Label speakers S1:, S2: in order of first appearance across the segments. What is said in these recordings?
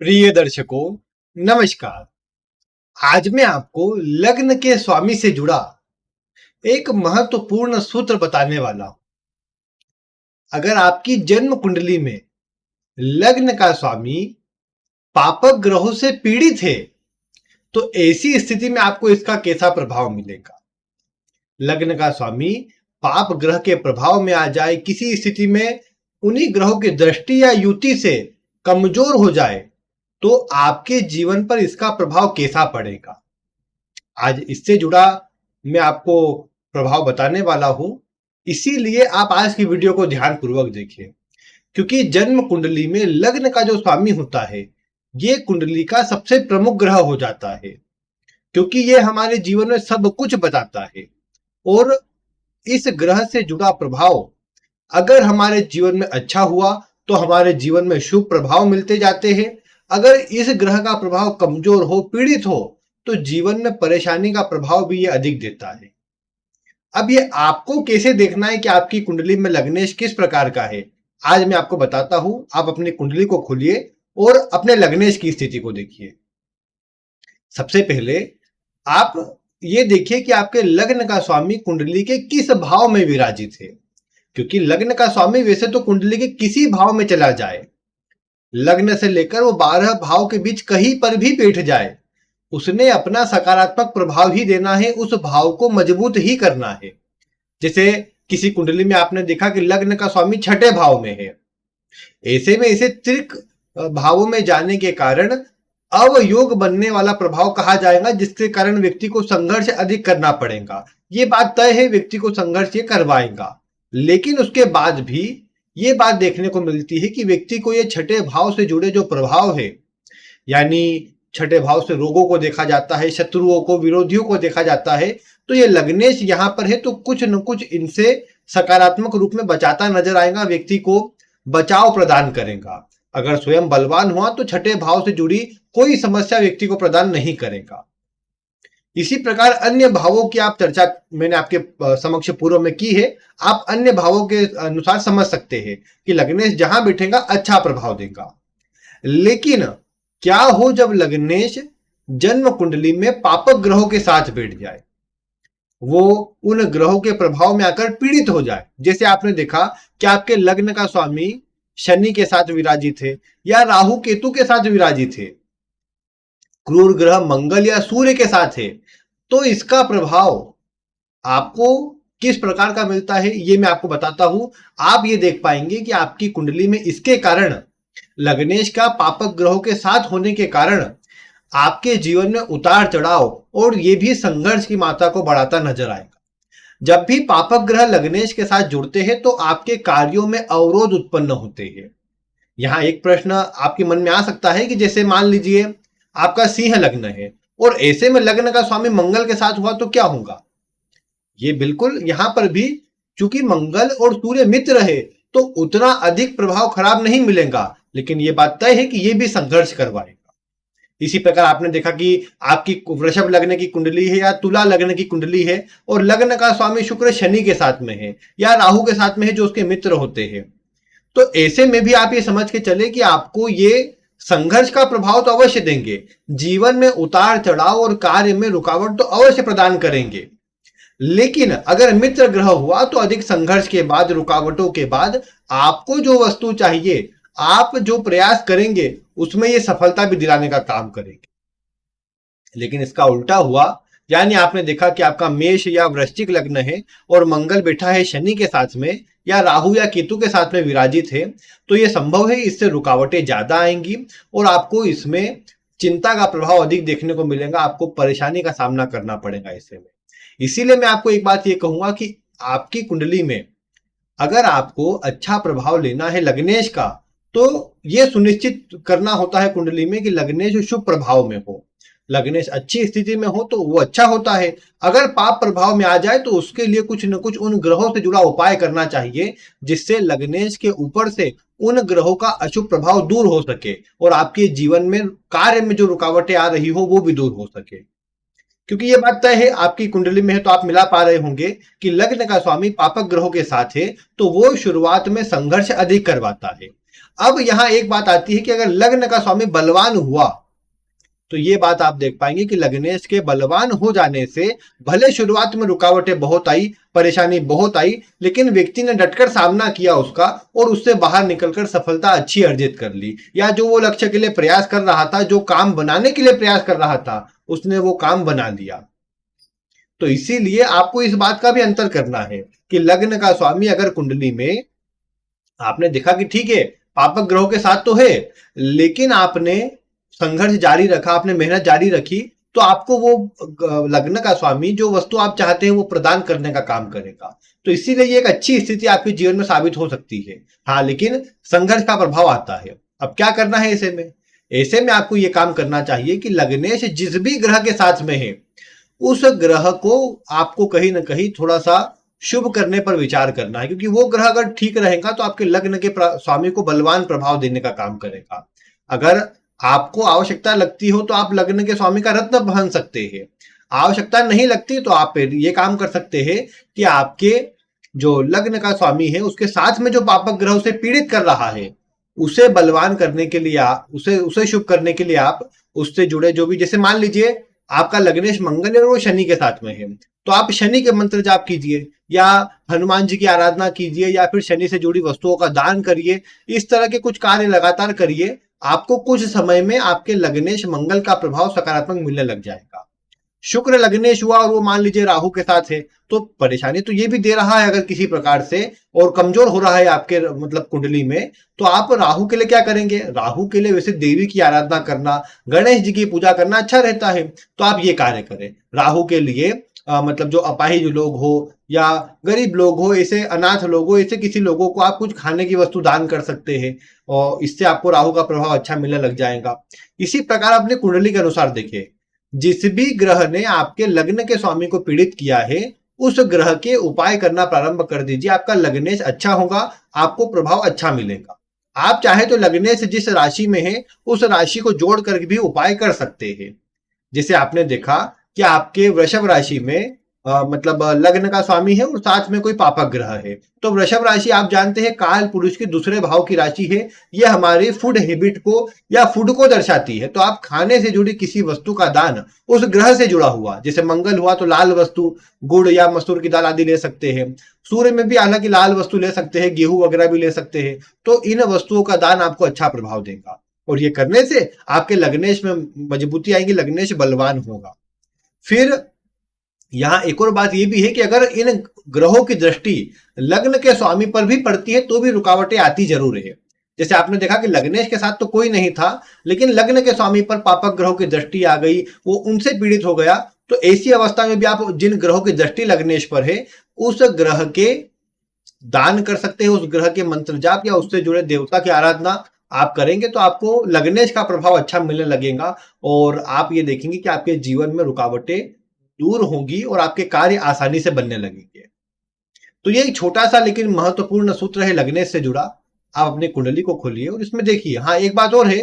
S1: प्रिय दर्शकों, नमस्कार। आज मैं आपको लग्न के स्वामी से जुड़ा एक महत्वपूर्ण सूत्र बताने वाला हूं। अगर आपकी जन्म कुंडली में लग्न का स्वामी पापक ग्रहों से पीड़ित है, तो ऐसी स्थिति में आपको इसका कैसा प्रभाव मिलेगा। लग्न का स्वामी पाप ग्रह के प्रभाव में आ जाए, किसी स्थिति में उन्हीं ग्रहों की दृष्टि या युति से कमजोर हो जाए, तो आपके जीवन पर इसका प्रभाव कैसा पड़ेगा। आज इससे जुड़ा मैं आपको प्रभाव बताने वाला हूं। इसीलिए आप आज की वीडियो को ध्यानपूर्वक देखिए, क्योंकि जन्म कुंडली में लग्न का जो स्वामी होता है, ये कुंडली का सबसे प्रमुख ग्रह हो जाता है, क्योंकि ये हमारे जीवन में सब कुछ बताता है। और इस ग्रह से जुड़ा प्रभाव अगर हमारे जीवन में अच्छा हुआ तो हमारे जीवन में शुभ प्रभाव मिलते जाते हैं। अगर इस ग्रह का प्रभाव कमजोर हो, पीड़ित हो, तो जीवन में परेशानी का प्रभाव भी ये अधिक देता है। अब ये आपको कैसे देखना है कि आपकी कुंडली में लग्नेश किस प्रकार का है, आज मैं आपको बताता हूं। आप अपनी कुंडली को खोलिए और अपने लग्नेश की स्थिति को देखिए। सबसे पहले आप ये देखिए कि आपके लग्न का स्वामी कुंडली के किस भाव में विराजित है, क्योंकि लग्न का स्वामी वैसे तो कुंडली के किसी भाव में चला जाए, लग्न से लेकर वो 12 भाव के बीच कहीं पर भी बैठ जाए, उसने अपना सकारात्मक प्रभाव ही देना है, उस भाव को मजबूत ही करना है। जैसे किसी कुंडली में आपने देखा कि लग्न का स्वामी छठे भाव में है, ऐसे में इसे त्रिक भावों में जाने के कारण अवयोग बनने वाला प्रभाव कहा जाएगा, जिसके कारण व्यक्ति को संघर्ष अधिक करना पड़ेगा। ये बात तय है, व्यक्ति को संघर्ष ये करवाएगा। लेकिन उसके बाद भी ये बात देखने को मिलती है कि व्यक्ति को ये छठे भाव से जुड़े जो प्रभाव है, यानी छठे भाव से रोगों को देखा जाता है, शत्रुओं को, विरोधियों को देखा जाता है, तो ये लग्नेश यहां पर है, तो कुछ न कुछ इनसे सकारात्मक रूप में बचाता नजर आएगा, व्यक्ति को बचाव प्रदान करेगा। अगर स्वयं बलवान हुआ तो छठे भाव से जुड़ी कोई समस्या व्यक्ति को प्रदान नहीं करेगा। इसी प्रकार अन्य भावों की आप चर्चा मैंने आपके समक्ष पूर्व में की है। आप अन्य भावों के अनुसार समझ सकते हैं कि लग्नेश जहां बैठेगा अच्छा प्रभाव देगा। लेकिन क्या हो जब लग्नेश जन्म कुंडली में पापक ग्रहों के साथ बैठ जाए, वो उन ग्रहों के प्रभाव में आकर पीड़ित हो जाए। जैसे आपने देखा कि आपके लग्न का स्वामी शनि के साथ विराजित है या राहु केतु के साथ विराजित है, क्रूर ग्रह मंगल या सूर्य के साथ है, तो इसका प्रभाव आपको किस प्रकार का मिलता है ये मैं आपको बताता हूं। आप ये देख पाएंगे कि आपकी कुंडली में इसके कारण, लग्नेश का पापक ग्रहों के साथ होने के कारण, आपके जीवन में उतार चढ़ाव और ये भी संघर्ष की मात्रा को बढ़ाता नजर आएगा। जब भी पापक ग्रह लग्नेश के साथ जुड़ते हैं तो आपके कार्यों में अवरोध उत्पन्न होते हैं। यहां एक प्रश्न आपके मन में आ सकता है कि जैसे मान लीजिए आपका सिंह लग्न है और ऐसे में लग्न का स्वामी मंगल के साथ हुआ तो क्या होगा। ये बिल्कुल यहां पर भी चूंकि मंगल और सूर्य मित्र है तो उतना अधिक प्रभाव खराब नहीं मिलेगा, लेकिन ये बात तय है कि ये भी संघर्ष करवाएगा। इसी प्रकार आपने देखा कि आपकी वृषभ लग्न की कुंडली है या तुला लग्न की कुंडली है और लग्न का स्वामी शुक्र शनि के साथ में है या राहु के साथ में है, जो उसके मित्र होते हैं, तो ऐसे में भी आप ये समझ के चले कि आपको ये संघर्ष का प्रभाव तो अवश्य देंगे, जीवन में उतार चढ़ाव और कार्य में रुकावट तो अवश्य प्रदान करेंगे। लेकिन अगर मित्र ग्रह हुआ तो अधिक संघर्ष के बाद, रुकावटों के बाद आपको जो वस्तु चाहिए, आप जो प्रयास करेंगे, उसमें ये सफलता भी दिलाने का काम करेंगे। लेकिन इसका उल्टा हुआ, यानी आपने देखा कि आपका मेष या वृश्चिक लग्न है और मंगल बैठा है शनि के साथ में या राहु या केतु के साथ में विराजित है, तो यह संभव है इससे रुकावटें ज्यादा आएंगी और आपको इसमें चिंता का प्रभाव अधिक देखने को मिलेगा, आपको परेशानी का सामना करना पड़ेगा ऐसे में। इसीलिए मैं आपको एक बात ये कहूंगा कि आपकी कुंडली में अगर आपको अच्छा प्रभाव लेना है लग्नेश का, तो यह सुनिश्चित करना होता है कुंडली में कि लग्नेश शुभ प्रभाव में हो, लग्नेश अच्छी स्थिति में हो तो वो अच्छा होता है। अगर पाप प्रभाव में आ जाए तो उसके लिए कुछ न कुछ उन ग्रहों से जुड़ा उपाय करना चाहिए, जिससे लग्नेश के ऊपर से उन ग्रहों का अशुभ प्रभाव दूर हो सके और आपके जीवन में, कार्य में जो रुकावटें आ रही हो वो भी दूर हो सके। क्योंकि ये बात तय है, आपकी कुंडली में है तो आप मिला पा रहे होंगे कि लग्न का स्वामी पापक ग्रहों के साथ है, तो वो शुरुआत में संघर्ष अधिक करवाता है। अब यहां एक बात आती है कि अगर लग्न का स्वामी बलवान हुआ तो ये बात आप देख पाएंगे कि लग्नेश के बलवान हो जाने से भले शुरुआत में रुकावटें बहुत आई, परेशानी बहुत आई, लेकिन व्यक्ति ने डटकर सामना किया उसका और उससे बाहर निकलकर सफलता अच्छी अर्जित कर ली, या जो वो लक्ष्य के लिए प्रयास कर रहा था, जो काम बनाने के लिए प्रयास कर रहा था, उसने वो काम बना लिया। तो इसीलिए आपको इस बात का भी अंतर करना है कि लग्न का स्वामी अगर कुंडली में आपने देखा कि ठीक है पापक ग्रहों के साथ तो है, लेकिन आपने संघर्ष जारी रखा, आपने मेहनत जारी रखी, तो आपको वो लग्न का स्वामी जो वस्तु आप चाहते हैं वो प्रदान करने का काम करेगा। तो इसीलिए ये एक अच्छी स्थिति आपके जीवन में साबित हो सकती है। हाँ, लेकिन संघर्ष का प्रभाव आता है। अब क्या करना है ऐसे में? ऐसे में आपको ये काम करना चाहिए कि लग्नेश जिस भी ग्रह के साथ में है उस ग्रह को आपको कहीं ना कहीं थोड़ा सा शुभ करने पर विचार करना है, क्योंकि वो ग्रह अगर ठीक रहेगा तो आपके लग्न के स्वामी को बलवान प्रभाव देने का काम करेगा। अगर आपको आवश्यकता लगती हो तो आप लग्न के स्वामी का रत्न पहन सकते हैं। आवश्यकता नहीं लगती तो आप ये काम कर सकते हैं कि आपके जो लग्न का स्वामी है उसके साथ में जो पापक ग्रह उसे पीड़ित कर रहा है उसे बलवान करने के लिए उसे उसे शुभ करने के लिए आप उससे जुड़े जो भी, जैसे मान लीजिए आपका लग्नेश मंगल है और वो शनि के साथ में है, तो आप शनि के मंत्र जाप कीजिए या हनुमान जी की आराधना कीजिए या फिर शनि से जुड़ी वस्तुओं का दान करिए। इस तरह के कुछ कार्य लगातार करिए, आपको कुछ समय में आपके लग्नेश मंगल का प्रभाव सकारात्मक मिलने लग जाएगा। शुक्र लग्नेश हुआ और वो मान लीजिए राहु के साथ है, तो परेशानी तो ये भी दे रहा है अगर किसी प्रकार से, और कमजोर हो रहा है आपके मतलब कुंडली में, तो आप राहु के लिए क्या करेंगे? राहु के लिए वैसे देवी की आराधना करना, गणेश जी की पूजा करना अच्छा रहता है, तो आप ये कार्य करें। राहु के लिए मतलब जो अपाहिज लोग हो या गरीब लोग हो, ऐसे अनाथ लोग हो, ऐसे किसी लोगों को आप कुछ खाने की वस्तु दान कर सकते हैं और इससे आपको राहु का प्रभाव अच्छा मिलने लग जाएगा। इसी प्रकार अपने कुंडली के अनुसार देखिए, जिस भी ग्रह ने आपके लग्न के स्वामी को पीड़ित किया है उस ग्रह के उपाय करना प्रारंभ कर दीजिए। आपका लग्नेश अच्छा होगा, आपको प्रभाव अच्छा मिलेगा। आप चाहे तो लग्नेश जिस राशि में है उस राशि को जोड़ कर भी उपाय कर सकते हैं। जैसे आपने देखा कि आपके वृषभ राशि में मतलब लग्न का स्वामी है और साथ में कोई पापक ग्रह है, तो वृषभ राशि आप जानते हैं काल पुरुष के दूसरे भाव की राशि है। यह हमारे फूड हैबिट को या फूड को दर्शाती है। तो आप खाने से जुड़ी किसी वस्तु का दान उस ग्रह से जुड़ा हुआ, जैसे मंगल हुआ तो लाल वस्तु, गुड़ या मसूर की दाल आदि ले सकते हैं। सूर्य में भी हालांकि लाल वस्तु ले सकते हैं, गेहूं वगैरह भी ले सकते हैं। तो इन वस्तुओं का दान आपको अच्छा प्रभाव देगा और ये करने से आपके लग्नेश में मजबूती आएगी, लग्नेश बलवान होगा। फिर यहां एक और बात यह भी है कि अगर इन ग्रहों की दृष्टि लग्न के स्वामी पर भी पड़ती है तो भी रुकावटें आती जरूर है। जैसे आपने देखा कि लग्नेश के साथ तो कोई नहीं था, लेकिन लग्न के स्वामी पर पापक ग्रहों की दृष्टि आ गई, वो उनसे पीड़ित हो गया। तो ऐसी अवस्था में भी आप जिन ग्रहों की दृष्टि लग्नेश पर है उस ग्रह के दान कर सकते हैं, उस ग्रह के मंत्र जाप या उससे जुड़े देवता की आराधना आप करेंगे तो आपको लग्नेश का प्रभाव अच्छा मिलने लगेगा और आप ये देखेंगे कि आपके जीवन में रुकावटें दूर होंगी और आपके कार्य आसानी से बनने लगेंगे। तो ये एक छोटा सा लेकिन महत्वपूर्ण सूत्र है लग्नेश से जुड़ा। आप अपनी कुंडली को खोलिए और इसमें देखिए। हाँ, एक बात और है,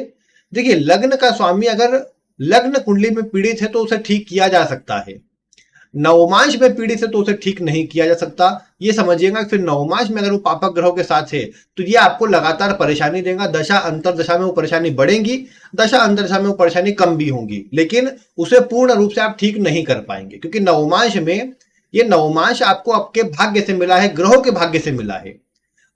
S1: देखिए लग्न का स्वामी अगर लग्न कुंडली में पीड़ित है तो उसे ठीक किया जा सकता है, नवमांश में पीड़ित है तो उसे ठीक नहीं किया जा सकता। ये समझिएगा फिर नवमांश में अगर वो पापक ग्रहों के साथ है तो ये आपको लगातार परेशानी देगा। दशा अंतर दशा में वो परेशानी बढ़ेगी, दशा अंतर दशा में वो परेशानी कम भी होंगी, लेकिन उसे पूर्ण रूप से आप ठीक नहीं कर पाएंगे, क्योंकि नवमांश में ये नवमांश आपको आपके भाग्य से मिला है, ग्रहों के भाग्य से मिला है।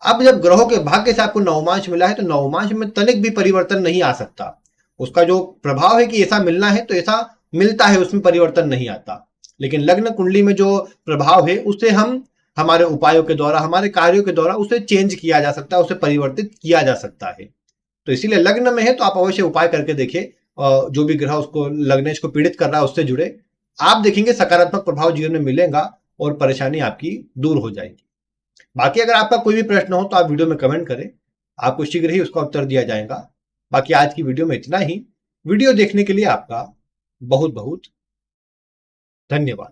S1: अब जब ग्रहों के भाग्य से आपको नवमांश मिला है तो नवमांश में तनिक भी परिवर्तन नहीं आ सकता। उसका जो प्रभाव है कि ऐसा मिलना है तो ऐसा मिलता है, उसमें परिवर्तन नहीं आता। लेकिन लग्न कुंडली में जो प्रभाव है उसे हम हमारे उपायों के द्वारा, हमारे कार्यों के द्वारा उसे चेंज किया जा सकता है, उसे परिवर्तित किया जा सकता है। तो इसीलिए लग्न में है तो आप अवश्य उपाय करके देखिए, जो भी ग्रह उसको लग्नेश को पीड़ित कर रहा है उससे जुड़े, आप देखेंगे सकारात्मक प्रभाव जीवन में मिलेगा और परेशानी आपकी दूर हो जाएगी। बाकी अगर आपका कोई भी प्रश्न हो तो आप वीडियो में कमेंट करें, आपको शीघ्र ही उसका उत्तर दिया जाएगा। बाकी आज की वीडियो में इतना ही। वीडियो देखने के लिए आपका बहुत बहुत धन्यवाद।